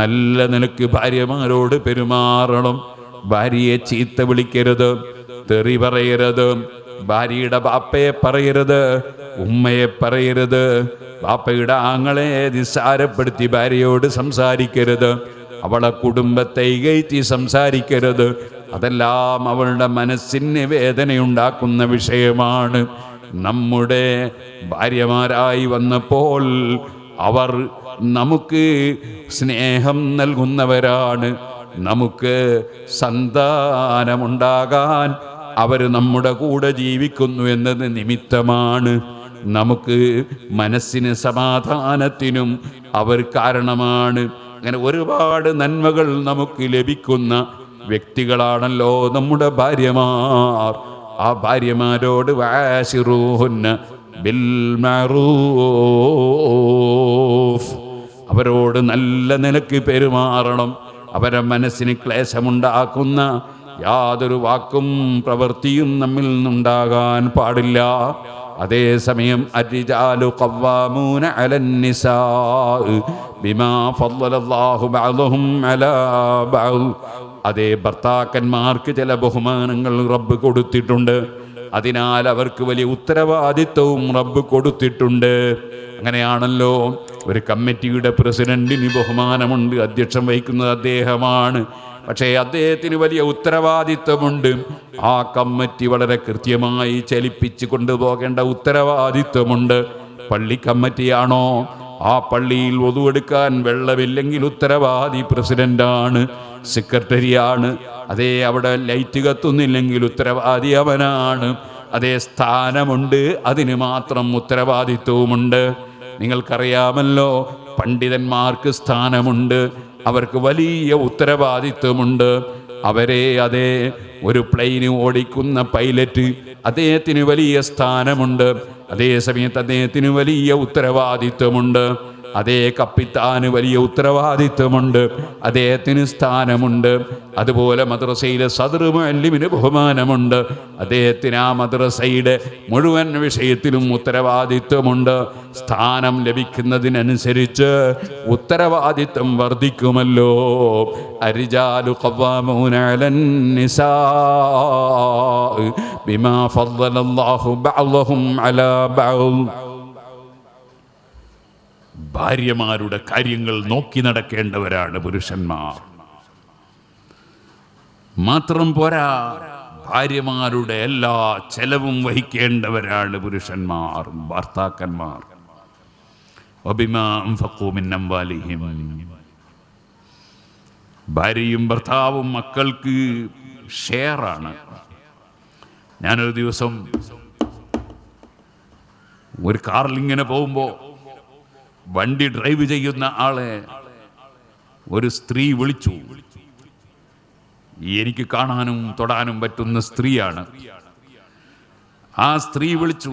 നല്ല നിലക്ക് ഭാര്യമാരോട് പെരുമാറണം. ഭാര്യയെ ചീത്ത വിളിക്കരുത്, തെറി പറയരുത്, ഭാര്യയുടെ ബാപ്പയെ പറയരുത്, ഉമ്മയെ പറയരുത്, ബാപ്പയുടെ ആങ്ങളെ നിസ്സാരപ്പെടുത്തി ഭാര്യയോട് സംസാരിക്കരുത്, അവളെ കുടുംബത്തെ ഇകഴ്ത്തി സംസാരിക്കരുത്. അതെല്ലാം അവളുടെ മനസ്സിന് വേദനയുണ്ടാക്കുന്ന വിഷയമാണ്. നമ്മുടെ ഭാര്യമാരായി വന്നപ്പോൾ അവർ നമുക്ക് സ്നേഹം നൽകുന്നവരാണ്. നമുക്ക് സന്താനമുണ്ടാകാൻ അവർ നമ്മുടെ കൂടെ ജീവിക്കുന്നു എന്നത് നിമിത്തമാണ്. നമുക്ക് മനസ്സിന് സമാധാനത്തിനും അവർ കാരണമാണ്. അങ്ങനെ ഒരുപാട് നന്മകൾ നമുക്ക് ലഭിക്കുന്ന വ്യക്തികളാണല്ലോ നമ്മുടെ ഭാര്യമാർ. ആ ഭാര്യമാരോട് വഅശിറൂഹുന്ന ബിൽ മഅറൂഫ്, അവരോട് നല്ല നിലക്ക് പെരുമാറണം. അവരെ മനസ്സിന് ക്ലേശമുണ്ടാക്കുന്ന യാതൊരു വാക്കും പ്രവൃത്തിയും നമ്മിൽ നിന്നുണ്ടാകാൻ പാടില്ല. അതേസമയം അർരിജാലു ഖവ്വാമൂന അലൻ നിസാ ബിമാ ഫളലല്ലാഹു ബഅദഹും അലാ ബഅദ്. അതേ ഭർത്താക്കന്മാർക്ക് ചില ബഹുമാനങ്ങൾ റബ്ബ് കൊടുത്തിട്ടുണ്ട്. അതിനാൽ അവർക്ക് വലിയ ഉത്തരവാദിത്വവും റബ്ബ് കൊടുത്തിട്ടുണ്ട്. അങ്ങനെയാണല്ലോ ഒരു കമ്മിറ്റിയുടെ പ്രസിഡന്റിന് ബഹുമാനമുണ്ട്, അധ്യക്ഷം വഹിക്കുന്നത് അദ്ദേഹമാണ്. പക്ഷേ അദ്ദേഹത്തിന് വലിയ ഉത്തരവാദിത്വമുണ്ട്. ആ കമ്മിറ്റി വളരെ കൃത്യമായി ചലിപ്പിച്ച് കൊണ്ടുപോകേണ്ട ഉത്തരവാദിത്വമുണ്ട്. പള്ളി കമ്മിറ്റിയാണോ, ആ പള്ളിയിൽ ഒതുവെടുക്കാൻ വെള്ളമില്ലെങ്കിൽ ഉത്തരവാദി പ്രസിഡന്റാണ്, സെക്രട്ടറിയാണ്. അതേ അവിടെ ലൈറ്റ് കത്തുന്നില്ലെങ്കിൽ ഉത്തരവാദി അവനാണ്. അതേ സ്ഥാനമുണ്ട്, അതിന് മാത്രം ഉത്തരവാദിത്വവുമുണ്ട്. നിങ്ങൾക്കറിയാമല്ലോ, പണ്ഡിതന്മാർക്ക് സ്ഥാനമുണ്ട്, അവർക്ക് വലിയ ഉത്തരവാദിത്വമുണ്ട്. അവരെ അതേ ഒരു പ്ലെയിന് ഓടിക്കുന്ന പൈലറ്റ്, അദ്ദേഹത്തിന് വലിയ സ്ഥാനമുണ്ട്, അതേ സമയത്ത് അദ്ദേഹത്തിന് വലിയ ഉത്തരവാദിത്വമുണ്ട്. അതേ കപ്പിത്താന് വലിയ ഉത്തരവാദിത്വമുണ്ട്, അദ്ദേഹത്തിന് സ്ഥാനമുണ്ട്. അതുപോലെ മദ്രസയിലെ സദർ മുഅല്ലിമിന് ബഹുമാനമുണ്ട്, അദ്ദേഹത്തിന് ആ മദ്രസയുടെ മുഴുവൻ വിഷയത്തിലും ഉത്തരവാദിത്വമുണ്ട്. സ്ഥാനം ലഭിക്കുന്നതിനനുസരിച്ച് ഉത്തരവാദിത്വം വർദ്ധിക്കുമല്ലോ. അർരിജാലു ഖവ്വാമൂന അലൻ നിസാ ബിമാ ഫളലല്ലാഹു ബഅദഹും അലാ ബഅദ്. ഭാര്യമാരുടെ കാര്യങ്ങൾ നോക്കി നടക്കേണ്ടവരാണ് പുരുഷന്മാർ. മാത്രം പോരാ, ഭാര്യമാരുടെ എല്ലാ ചെലവും വഹിക്കേണ്ടവരാണ് പുരുഷന്മാർ, ഭർത്താക്കന്മാർ. വബിമാ അൻഫഖൂ മിൻ അംവാലിഹിം. ഭാര്യയും ഭർത്താവും മക്കൾക്ക് ഷെയറാണ്. ഞാനൊരു ദിവസം ഒരു കാറിൽ ഇങ്ങനെ പോകുമ്പോൾ വണ്ടി ഡ്രൈവ് ചെയ്യുന്ന ആളെ ഒരു സ്ത്രീ വിളിച്ചു. എനിക്ക് കാണാനും തൊടാനും പറ്റുന്ന സ്ത്രീയാണ്. ആ സ്ത്രീ വിളിച്ചു.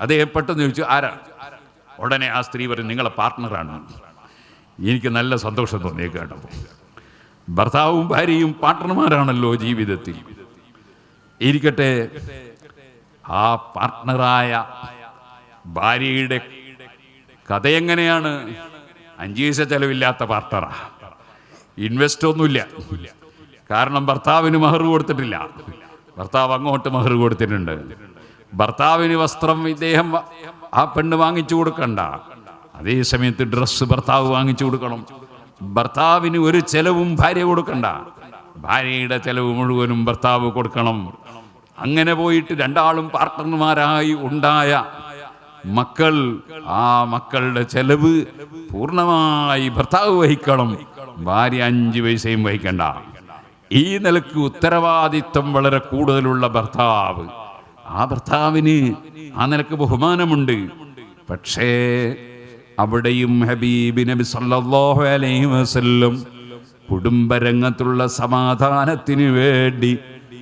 അതേ പെട്ടെന്ന് ചോദിച്ചു, ആരാ? ഉടനെ ആ സ്ത്രീ പറഞ്ഞു, നിങ്ങളെ പാർട്ട്ണറാണ്. എനിക്ക് നല്ല സന്തോഷം തോന്നി കേട്ടപ്പോൾ. ഭർത്താവും ഭാര്യയും പാർട്ട്ണർമാരാണല്ലോ ജീവിതത്തിൽ. ഇരിക്കട്ടെ, ആ പാർട്ട്ണറായ ഭാര്യയുടെ കഥ എങ്ങനെയാണ്? 5 പൈസ ചെലവില്ലാത്ത പാർട്ട്ണറാ, ഇൻവെസ്റ്റ് ഒന്നുമില്ല. കാരണം ഭർത്താവിന് മഹർ കൊടുത്തിട്ടില്ല, ഭർത്താവ് അങ്ങോട്ട് മഹർ കൊടുത്തിട്ടുണ്ട്. ഭർത്താവിന് വസ്ത്രം ഇദ്ദേഹം ആ പെണ്ണ് വാങ്ങിച്ചു കൊടുക്കണ്ട, അതേ സമയത്ത് ഡ്രസ്സ് ഭർത്താവ് വാങ്ങിച്ചു കൊടുക്കണം. ഭർത്താവിന് ഒരു ചെലവും ഭാര്യ കൊടുക്കണ്ട, ഭാര്യയുടെ ചെലവ് മുഴുവനും ഭർത്താവ് കൊടുക്കണം. അങ്ങനെ പോയിട്ട് രണ്ടാളും പാർട്ട്ണർമാരായി ഉണ്ടായ മക്കൾ, ആ മക്കളുടെ ചെലവ് പൂർണ്ണമായി ഭർത്താവ് വഹിക്കണം, ഭാര്യ 5 പൈസയും വഹിക്കണ്ട. ഈ നിലക്ക് ഉത്തരവാദിത്വം വളരെ കൂടുതലുള്ള ഭർത്താവ്, ആ ഭർത്താവിന് ആ നിലക്ക് ബഹുമാനമുണ്ട്. പക്ഷേ അവിടെയും ഹബീബ് നബി സല്ലല്ലാഹു അലൈഹി വസല്ലം കുടുംബരംഗത്തുള്ള സമാധാനത്തിന് വേണ്ടി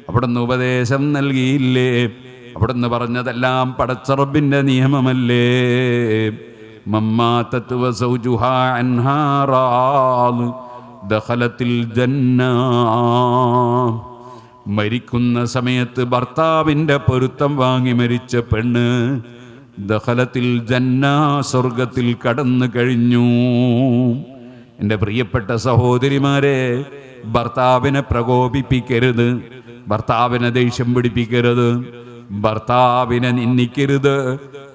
അവിടുന്ന് ഉപദേശം നൽകിയില്ലേ? അവിടുന്ന് പറഞ്ഞതെല്ലാം പടച്ച റബ്ബിന്റെ നിയമമല്ലേ? മമ്മാതത് വസൗജുഹാ അൻഹാ റാദ് ദഖലത്തിൽ ജന്ന. മരിക്കുന്ന സമയത്ത് ഭർത്താവിൻ്റെ പൊരുത്തം വാങ്ങി മരിച്ച പെണ്ണ് ദഖലത്തിൽ ജന്ന, സ്വർഗത്തിൽ കടന്നു കഴിഞ്ഞു. എൻ്റെ പ്രിയപ്പെട്ട സഹോദരിമാരെ, ഭർത്താവിനെ പ്രകോപിപ്പിക്കരുത്, ഭർത്താവിനെ ദേഷ്യം പിടിപ്പിക്കരുത്, ഭർത്താവിനെ നിന്ദിക്കരുത്,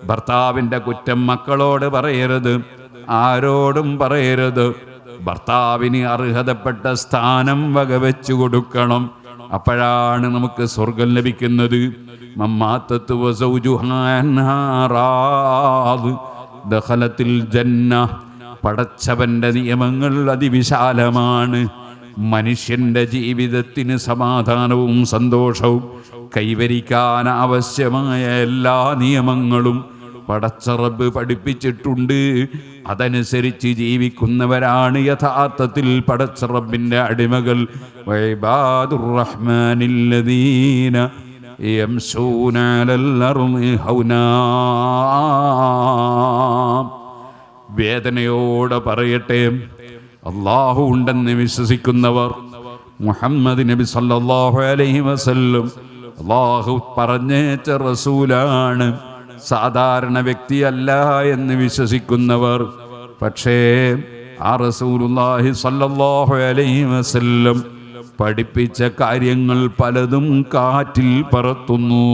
ഭർത്താവിൻ്റെ കുറ്റം മക്കളോട് പറയരുത്, ആരോടും പറയരുത്. ഭർത്താവിന് അർഹതപ്പെട്ട സ്ഥാനം വകവെച്ചു കൊടുക്കണം. അപ്പോഴാണ് നമുക്ക് സ്വർഗം ലഭിക്കുന്നത്. മമ്മാത്തത്ത് വസൗജുഹാ അൻഹാറാദ് ദഖലത്തിൽ ജന്ന. പടച്ചവന്റെ നിയമങ്ങൾ അതിവിശാലമാണ്. മനുഷ്യന്റെ ജീവിതത്തിന് സമാധാനവും സന്തോഷവും കൈവരിക്കാൻ ആവശ്യമായ എല്ലാ നിയമങ്ങളും പടച്ച റബ്ബ് പഠിപ്പിച്ചിട്ടുണ്ട്. അതനുസരിച്ച് ജീവിക്കുന്നവരാണ് യഥാർത്ഥത്തിൽ പടച്ച റബ്ബിന്റെ അടിമകൾ. വഇബാദുർ റഹ്മാനില്ലദീന യംശൂന അലൽ അർളി ഹൗനാ. വേദനയോടെ പറയട്ടെ, അല്ലാഹു ഉണ്ടെന്ന് വിശ്വസിക്കുന്നവർ, മുഹമ്മദ് നബി സല്ലല്ലാഹു അലൈഹി വസല്ലം അല്ലാഹു പറഞ്ഞേച്ച റസൂലാണ്, സാധാരണ വ്യക്തിയല്ല എന്ന് വിശ്വസിക്കുന്നവർ. പക്ഷേ ആ റസൂലുള്ളാഹി സ്വല്ലല്ലാഹു അലൈഹി വസല്ലം പഠിപ്പിച്ച കാര്യങ്ങൾ പലതും കാറ്റിൽ പറത്തുന്നു.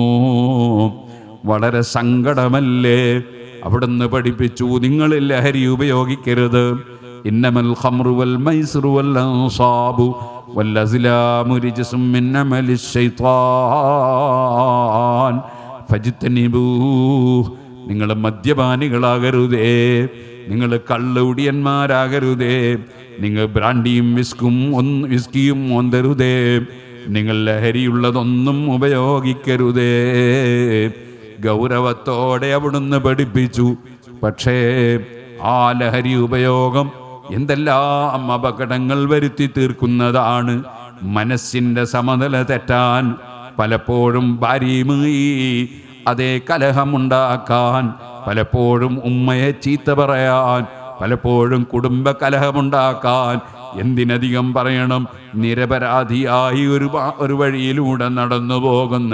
വളരെ സങ്കടമല്ലേ? അവിടുന്ന് പഠിപ്പിച്ചു, നിങ്ങൾ ലഹരി ഉപയോഗിക്കരുത്. ഇന്നമൽ ഖംറു വൽ മൈസിറു വൽ അൻസാബു വൽ അസ്ലാമു റിജ്സും മിൻ അമലിശ് ശൈത്താൻ ഫജ്തനിബൂ. നിങ്ങൾ മദ്യപാനികളാകരുതേ, നിങ്ങൾ കള്ളുടിയന്മാരാകരുതേ, നിങ്ങൾ ബ്രാൻഡിയും വിസ്കിയും ഓന്തരുതേ, നിങ്ങൾ ലഹരിയുള്ളതൊന്നും ഉപയോഗിക്കരുതേ. ഗൗരവത്തോടെ അവിടുന്ന് പഠിപ്പിച്ചു. പക്ഷേ ആ ലഹരി ഉപയോഗം എന്തെല്ലാം അപകടങ്ങൾ വരുത്തി തീർക്കുന്നതാണ്. മനസ്സിൻ്റെ സമനില തെറ്റാൻ, പലപ്പോഴും ഭാര്യയുമായി അതേ കലഹമുണ്ടാക്കാൻ, പലപ്പോഴും ഉമ്മയെ ചീത്ത പറയാൻ, പലപ്പോഴും കുടുംബ കലഹമുണ്ടാക്കാൻ. എന്തിനധികം പറയണം, നിരപരാധിയായി ഒരു വഴിയിലൂടെ നടന്നു പോകുന്ന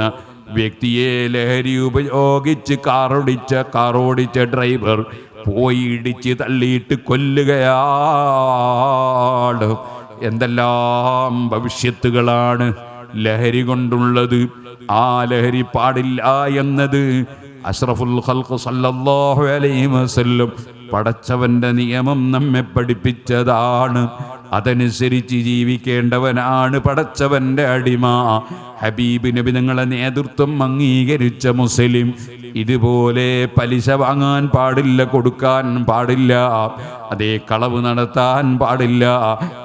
വ്യക്തിയെ ലഹരി ഉപയോഗിച്ച് കാറോടിച്ച ഡ്രൈവർ പോയി ഇടിച്ച് തള്ളിയിട്ട് കൊല്ലുകയാണ്. എന്തെല്ലാം ഭവിഷ്യത്തുകളാണ് ലഹരി കൊണ്ടുള്ളത്. ആ ലഹരി പാടില്ല എന്നത് അഷ്റഫുൽ ഖൽഖ് സല്ലല്ലാഹു അലൈഹി വസല്ലം പടച്ചവന്റെ നിയമം നമ്മെ പഠിപ്പിച്ചതാണ്. അതനുസരിച്ച് ജീവിക്കേണ്ടവനാണ് പടച്ചവന്റെ അടിമ. ഹബീബ് നബി തങ്ങളെ നേതൃത്വം അംഗീകരിച്ച മുസ്ലിം ഇതുപോലെ പലിശ വാങ്ങാൻ പാടില്ല, കൊടുക്കാൻ പാടില്ല, അതേ കളവ് നടത്താൻ പാടില്ല,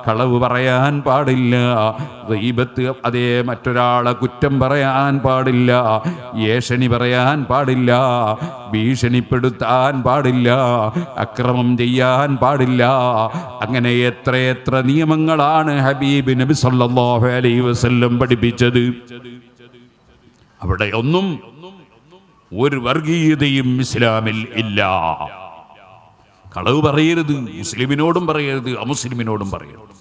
കളവ് പറയാൻ പാടില്ല, ഗീബത്ത് അതേ മറ്റൊരാളെ കുറ്റം പറയാൻ പാടില്ല, ഏഷണി പറയാൻ പാടില്ല, ഭീഷണിപ്പെടുത്താൻ പാടില്ല, അക്രമം ചെയ്യാൻ പാടില്ല. അങ്ങനെ എത്രയെത്ര നിയമങ്ങളാണ് ഹബീബ് നബി സല്ലല്ലാഹു അലൈഹി വസല്ലം പഠിപ്പിച്ചത്. അവിടെ ഒന്നും ഒരു വർഗീയതയും ഇസ്ലാമിൽ ഇല്ല. കളവ് പറയരുത്, മുസ്ലിമിനോടും പറയരുത്, അമുസ്ലിമിനോടും പറയരുത്.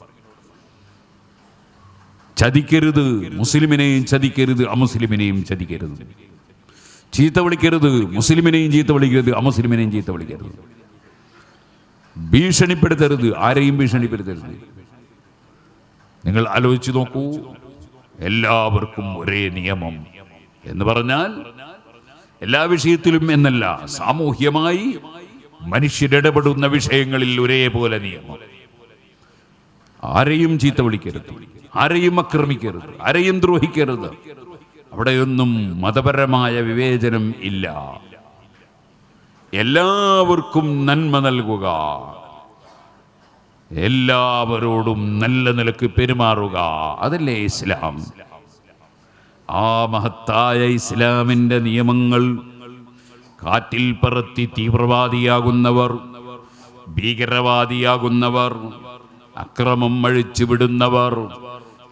ചതിക്കരുത്, മുസ്ലിമിനെയും ചതിക്കരുത്, അമുസ്ലിമിനെയും ചതിക്കരുത്. ചീത്ത വിളിക്കരുത്, മുസ്ലിമിനെയും ചീത്ത വിളിക്കരുത്, അമുസ്ലിമിനെയും ചീത്ത വിളിക്കരുത്. ഭീഷണിപ്പെടുത്തരുത്, ആരെയും ഭീഷണിപ്പെടുത്തരുത്. നിങ്ങൾ ആലോചിച്ച് നോക്കൂ, എല്ലാവർക്കും ഒരേ നിയമം എന്ന് പറഞ്ഞാൽ എല്ലാ വിഷയത്തിലും എന്നല്ല, സാമൂഹ്യമായി മനുഷ്യരിടപെടുന്ന വിഷയങ്ങളിൽ ഒരേപോലെ നിയമം. ആരെയും ചീത്ത വിളിക്കരുത്, ആരെയും ആക്രമിക്കരുത്, ആരെയും ദ്രോഹിക്കരുത്. അവിടെയൊന്നും മതപരമായ വിവേചനം ഇല്ല. എല്ലാവർക്കും നന്മ നൽകുക, എല്ലാവരോടും നല്ല നിലക്ക് പെരുമാറുക, അതല്ലേ ഇസ്ലാം. ആ മഹത്തായ ഇസ്ലാമിൻ്റെ നിയമങ്ങൾ കാറ്റിൽ പറത്തി തീവ്രവാദിയാകുന്നവർ, ഭീകരവാദിയാകുന്നവർ, അക്രമം അഴിച്ചുവിടുന്നവർ,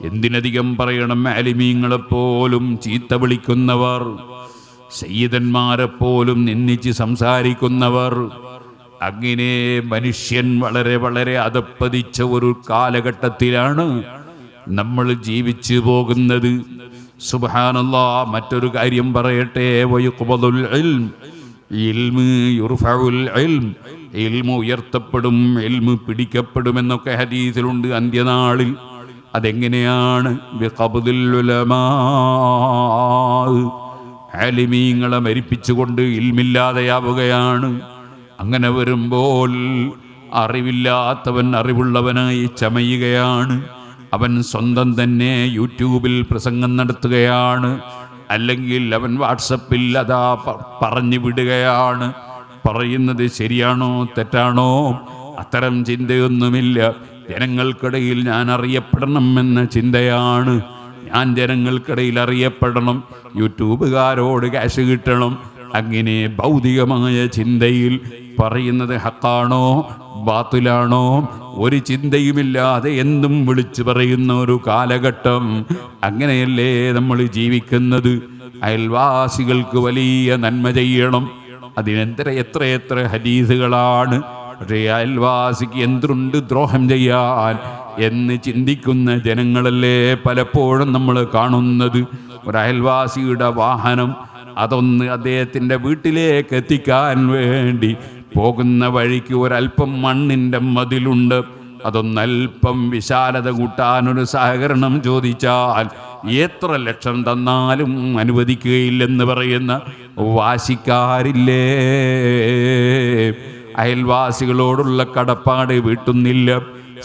എന്തിനധികം പറയണം ആലിമീങ്ങളെപ്പോലും ചീത്ത വിളിക്കുന്നവർ, സയ്യിദന്മാരെപ്പോലും നിന്ദിച്ച് സംസാരിക്കുന്നവർ, അങ്ങനെ മനുഷ്യൻ വളരെ വളരെ അധപ്പതിച്ച ഒരു കാലഘട്ടത്തിലാണ് നമ്മൾ ജീവിച്ചു പോകുന്നത്. സുബ്ഹാനല്ലാഹ്. മറ്റൊരു കാര്യം പറയട്ടെ, വയുഖ്ബദുൽ ഇൽം, ഇൽമ് യുർഫഉൽ ഇൽം, ഇൽമു ഉയർത്തപ്പെടും, ഇൽമു പിടിക്കപ്പെടുമെന്നൊക്കെ ഹദീസിലുണ്ട്. അന്ത്യനാളിൽ അതെങ്ങനെയാണ്? ബിഖബ്ദിൽ ഉലമാ, ആലിമീങ്ങളെ മരിപ്പിച്ചുകൊണ്ട് ഇൽമില്ലാതെയാവുകയാണ്. അങ്ങനെ വരുമ്പോൾ അറിവില്ലാത്തവൻ അറിവുള്ളവനായി ചമയുകയാണ്. അവൻ സ്വന്തം തന്നെ യൂട്യൂബിൽ പ്രസംഗം നടത്തുകയാണ്, അല്ലെങ്കിൽ അവൻ വാട്സപ്പിൽ അതാ പറഞ്ഞു വിടുകയാണ്. പറയുന്നത് ശരിയാണോ തെറ്റാണോ അത്തരം ചിന്തയൊന്നുമില്ല. ജനങ്ങൾക്കിടയിൽ ഞാൻ അറിയപ്പെടണം എന്ന ചിന്തയാണ്. ഞാൻ ജനങ്ങൾക്കിടയിൽ അറിയപ്പെടണം, യൂട്യൂബുകാരോട് ക്യാഷ് കിട്ടണം. അങ്ങനെ ഭൗതികമായ ചിന്തയിൽ പറയുന്നത് ഹക്കാണോ ബാത്തിലാണോ ഒരു ചിന്തയുമില്ലാതെ എന്തും വിളിച്ചു പറയുന്ന ഒരു കാലഘട്ടം. അങ്ങനെയല്ലേ നമ്മൾ ജീവിക്കുന്നത്? അയൽവാസികൾക്ക് വലിയ നന്മ ചെയ്യണം, എത്ര ഹദീസുകളാണ്. പക്ഷേ അയൽവാസിക്ക് എന്തുണ്ട് ദ്രോഹം ചെയ്യാൻ എന്ന് ചിന്തിക്കുന്ന ജനങ്ങളല്ലേ പലപ്പോഴും നമ്മൾ കാണുന്നത്. ഒരു അയൽവാസിയുടെ വാഹനം അതൊന്ന് അദ്ദേഹത്തിൻ്റെ വീട്ടിലേക്ക് എത്തിക്കാൻ വേണ്ടി പോകുന്ന വഴിക്ക് ഒരല്പം മണ്ണിൻ്റെ മതിലുണ്ട്, അതൊന്നല്പം വിശാലത കൂട്ടാനൊരു സഹകരണം ചോദിച്ചാൽ എത്ര ലക്ഷം തന്നാലും അനുവദിക്കുകയില്ലെന്ന് പറയുന്ന വാശിക്കാരില്ലേ? അയൽവാസികളോടുള്ള കടപ്പാട് വീട്ടുന്നില്ല.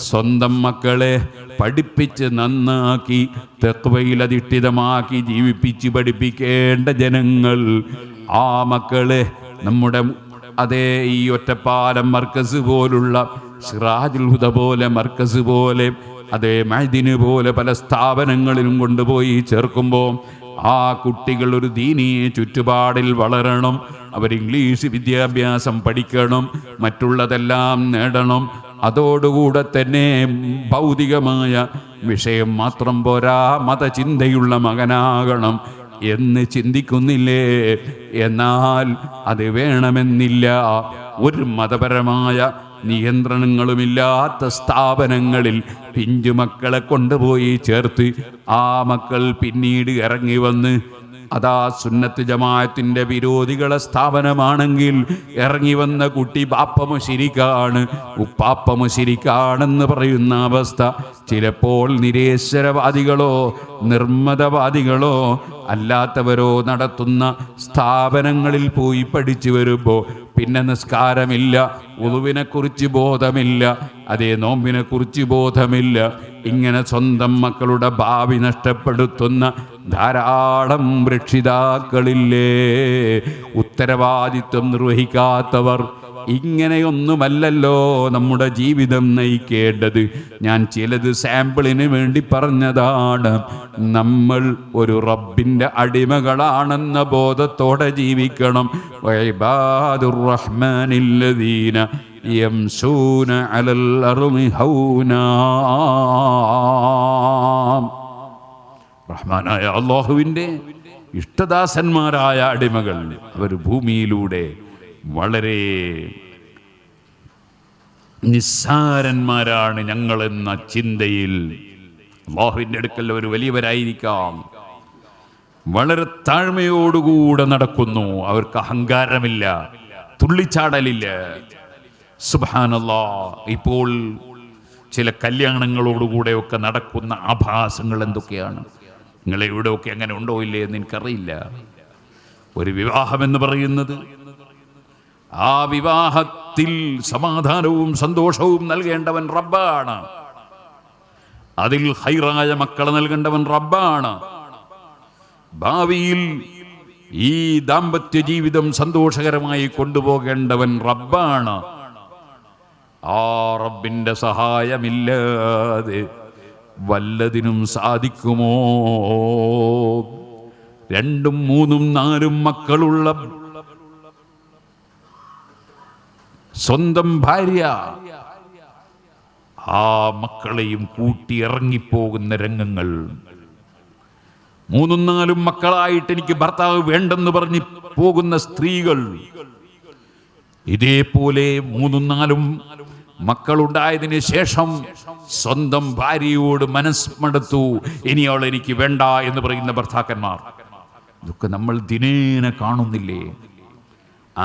സ്വന്തം മക്കളെ പഠിപ്പിച്ച് നന്നാക്കി തഖ്വയിൽ അധിഷ്ഠിതമാക്കി ജീവിപ്പിച്ച് പഠിപ്പിക്കേണ്ട ജനങ്ങൾ ആ മക്കളെ നമ്മുടെ ഈ ഒറ്റപ്പാലം മർക്കസ് പോലുള്ള സിറാജുൽ ഹുദ പോലെ മർക്കസ് പോലെ മഅ്ദിന് പോലെ പല സ്ഥാപനങ്ങളിലും കൊണ്ടുപോയി ചേർക്കുമ്പോൾ ആ കുട്ടികൾ ഒരു ദീനീ ചുറ്റുപാടിൽ വളരണം. അവർ ഇംഗ്ലീഷ് വിദ്യാഭ്യാസം പഠിക്കണം, മറ്റുള്ളതെല്ലാം നേടണം. അതോടുകൂടെ തന്നെ ഭൗതികമായ വിഷയം മാത്രം പോരാ, മതചിന്തയുള്ള മകനാകണം എന്ന് ചിന്തിക്കുന്നില്ലേ? എന്നാൽ അത് വേണമെന്നില്ല. ഒരു മതപരമായ നിയന്ത്രണങ്ങളുമില്ലാത്ത സ്ഥാപനങ്ങളിൽ പിഞ്ചുമക്കളെ കൊണ്ടുപോയി ചേർത്ത് ആ മക്കൾ പിന്നീട് ഇറങ്ങി വന്ന് അതാ സുന്നത്ത് ജമാഅത്തിന്റെ വിരോധികളെ സ്ഥാപനമാണെങ്കിൽ ഇറങ്ങി വന്ന കുട്ടി ബാപ്പ മുശ്രിക്കാണ് ഉപ്പാപ്പ മുശ്രിക്കാണെന്ന് പറയുന്ന അവസ്ഥ. ചിലപ്പോൾ നിരീശ്വരവാദികളോ നിർമ്മതവാദികളോ അല്ലാത്തവരോ നടത്തുന്ന സ്ഥാപനങ്ങളിൽ പോയി പഠിച്ചു വരുമ്പോൾ പിന്നെ നിസ്കാരമില്ല, ഉളുവിനെക്കുറിച്ച് ബോധമില്ല, നോമ്പിനെക്കുറിച്ച് ബോധമില്ല. ഇങ്ങനെ സ്വന്തം മക്കളുടെ ഭാവി നഷ്ടപ്പെടുത്തുന്ന ധാരാളം രക്ഷിതാക്കളില്ലേ? ഉത്തരവാദിത്വം നിർവഹിക്കാത്തവർ. ഇങ്ങനെയൊന്നുമല്ലല്ലോ നമ്മുടെ ജീവിതം നയിക്കേണ്ടത്. ഞാൻ ചിലത് സാമ്പിളിന് വേണ്ടി പറഞ്ഞതാണ്. നമ്മൾ ഒരു റബ്ബിൻ്റെ അടിമകളാണെന്ന ബോധത്തോടെ ജീവിക്കണം. വഇബാദുർ റഹ്മാനില്ലദീന യംശൂന അലൽ അർളി ഹൗനാ. റഹ്മാനായ അല്ലാഹുവിൻ്റെ ഇഷ്ടദാസന്മാരായ അടിമകൾ അവർ ഭൂമിയിലൂടെ വളരെ നിസ്സാരന്മാരാണ് ഞങ്ങളെന്ന ചിന്തയിൽ അല്ലാഹുവിൻ്റെ അടുക്കൽ അവർ വലിയവരായിരിക്കാം. വളരെ താഴ്മയോടുകൂടെ നടക്കുന്നു. അവർക്ക് അഹങ്കാരമില്ല, തുള്ളിച്ചാടലില്ല. സുബ്ഹാനല്ലാഹ്. ഇപ്പോൾ ചില കല്യാണങ്ങളോടുകൂടെയൊക്കെ നടക്കുന്ന ആഭാസങ്ങൾ എന്തൊക്കെയാണ്? നിങ്ങളെ ഇവിടെയൊക്കെ അങ്ങനെ ഉണ്ടോ ഇല്ലേ എന്ന് എനിക്കറിയില്ല. ഒരു വിവാഹമെന്ന് പറയുന്നത് ആ വിവാഹത്തിൽ സമാധാനവും സന്തോഷവും നൽകേണ്ടവൻ റബ്ബാണ്. അതിൽ ഹൈറായ മക്കളെ നൽകേണ്ടവൻ റബ്ബാണ്. ഭാവിയിൽ ഈ ദാമ്പത്യ ജീവിതം സന്തോഷകരമായി കൊണ്ടുപോകേണ്ടവൻ റബ്ബാണ്. ആ റബ്ബിന്റെ സഹായമില്ലാതെ വല്ലതിനും സാധിക്കുമോ? 2, 3, 4 മക്കളുള്ള സ്വന്തം ഭാര്യ ആ മക്കളെയും കൂട്ടി ഇറങ്ങിപ്പോകുന്ന രംഗങ്ങൾ. 3, 4 മക്കളായിട്ട് എനിക്ക് ഭർത്താവ് വേണ്ടെന്ന് പറഞ്ഞ് പോകുന്ന സ്ത്രീകൾ. ഇതേപോലെ 3, 4 മക്കളുണ്ടായതിന് ശേഷം സ്വന്തം ഭാര്യയോട് മനസ്മടുത്തു, ഇനി അവൾ എനിക്ക് വേണ്ട എന്ന് പറയുന്ന ഭർത്താക്കന്മാർ. ഇതൊക്കെ നമ്മൾ ദിനേന കാണുന്നില്ലേ?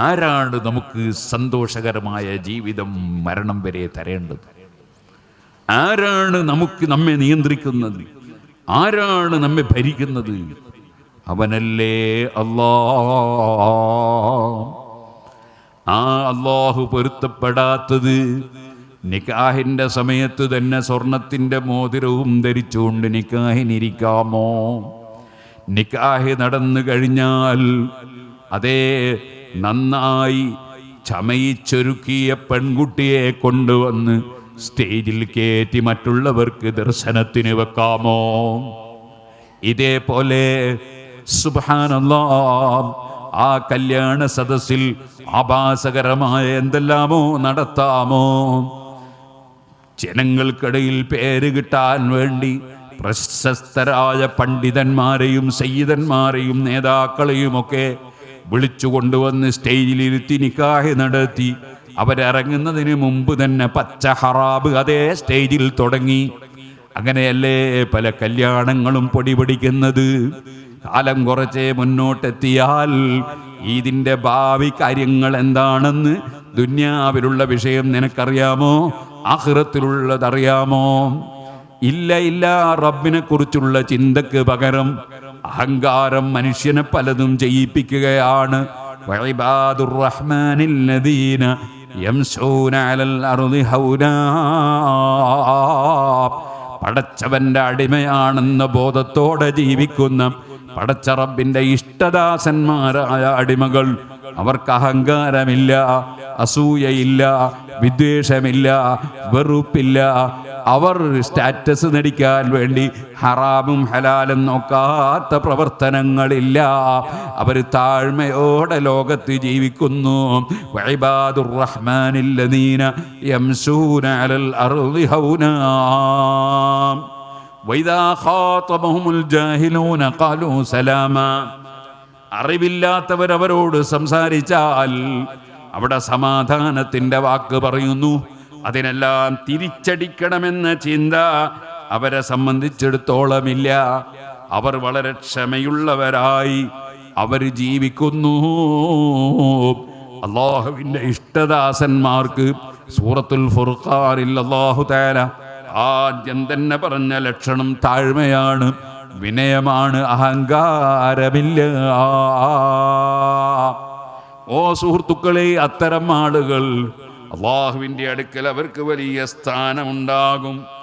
ആരാണ് നമുക്ക് സന്തോഷകരമായ ജീവിതം മരണം വരെ തരേണ്ടത്? ആരാണ് നമ്മെ നിയന്ത്രിക്കുന്നത്? ആരാണ് നമ്മെ ഭരിക്കുന്നത്? അവനല്ലേ അല്ലാഹ്. ആ അല്ലാഹു പൊരുത്തപ്പെടാത്തത് നിക്കാഹിന്റെ സമയത്ത് തന്നെ സ്വർണത്തിന്റെ മോതിരവും ധരിച്ചുകൊണ്ട് നിക്കാഹിനിരിക്കാമോ? നിക്കാഹ് നടന്നു കഴിഞ്ഞാൽ അതേ നന്നായി ചമയിച്ചൊരുക്കിയ പെൺകുട്ടിയെ കൊണ്ടുവന്ന് സ്റ്റേജിൽ കയറ്റി മറ്റുള്ളവർക്ക് ദർശനത്തിന് വെക്കാമോ? ഇതേപോലെ സുബ്ഹാനല്ലാഹ് ആ കല്യാണ സദസ്സിൽ ആഭാസകരമായ എന്തെല്ലാമോ നടത്താമോ? ജനങ്ങൾക്കിടയിൽ പേര് കിട്ടാൻ വേണ്ടി പ്രശസ്തരായ പണ്ഡിതന്മാരെയും സയ്യിദന്മാരെയും നേതാക്കളെയുമൊക്കെ വിളിച്ചു കൊണ്ടുവന്ന് സ്റ്റേജിലിരുത്തി നിക്കാഹ് നടത്തി. അവരിറങ്ങുന്നതിന് മുമ്പ് തന്നെ പച്ച ഹറാബ് അതേ സ്റ്റേജിൽ തുടങ്ങി. അങ്ങനെയല്ലേ പല കല്യാണങ്ങളും പൊടിപിടിക്കുന്നത്. കാലം കുറച്ചേ മുന്നോട്ടെത്തിയാൽ ഇതിൻ്റെ ഭാവി കാര്യങ്ങൾ എന്താണെന്ന് ദുന്യാവിലുള്ള വിഷയം നിനക്കറിയാമോ? ആഖിറത്തിലുള്ളതറിയാമോ? ഇല്ല. റബ്ബിനെ കുറിച്ചുള്ള ചിന്തക്ക് പകരം അഹങ്കാരം മനുഷ്യനെ പലതും ചെയ്യിപ്പിക്കുകയാണ്. വഇബാദുർ റഹ്മാനിൽ ലദീന യംശൂന അലൽ അർളി ഹൗനാ. പടച്ചവന്റെ അടിമയാണെന്ന ബോധത്തോടെ ജീവിക്കുന്ന പടച്ച റബ്ബിന്റെ ഇഷ്ടദാസന്മാരായ അടിമകൾ, അവർക്ക് അഹങ്കാരമില്ല, അസൂയയില്ല, വിദ്വേഷമില്ല, വെറുപ്പില്ല. അവർ സ്റ്റാറ്റസ് നടിക്കാൻ വേണ്ടി ഹറാമും ഹലാലും നോക്കാത്ത പ്രവർത്തനങ്ങളില്ല. അവർ താഴ്മയോടെ ലോകത്ത് ജീവിക്കുന്നു. വഇബാദുർ റഹ്മാനിൽ ലദീന യംശൂന അലൽ അർളി ഹൗനാ വഇദാ ഖാതബഹുമുൽ ജാഹിലൂന ഖാലൂ സലാമാ. അറിവില്ലാത്തവർ അവരോട് സംസാരിച്ചാൽ അവിടെ സമാധാനത്തിൻ്റെ വാക്ക് പറയുന്നു. അതിനെല്ലാം തിരിച്ചടിക്കണമെന്ന ചിന്ത അവരെ സംബന്ധിച്ചിടത്തോളമില്ല. അവർ വളരെ ക്ഷമയുള്ളവരായി അവർ ജീവിക്കുന്നു. അല്ലാഹുവിൻ്റെ ഇഷ്ടദാസന്മാർക്ക് സൂറത്തുൽ ഫുർഖാനിൽ അല്ലാഹു തആല ആദ്യം തന്നെ പറഞ്ഞ ലക്ഷണം താഴ്മയാണ്, വിനയമാണ്, അഹങ്കാരമില്ല. ഓ സുഹൃത്തുക്കളെ, അത്തരം ആളുകൾ അല്ലാഹുവിൻ്റെ അടുക്കൽ അവർക്ക് വലിയ സ്ഥാനമുണ്ടാകും.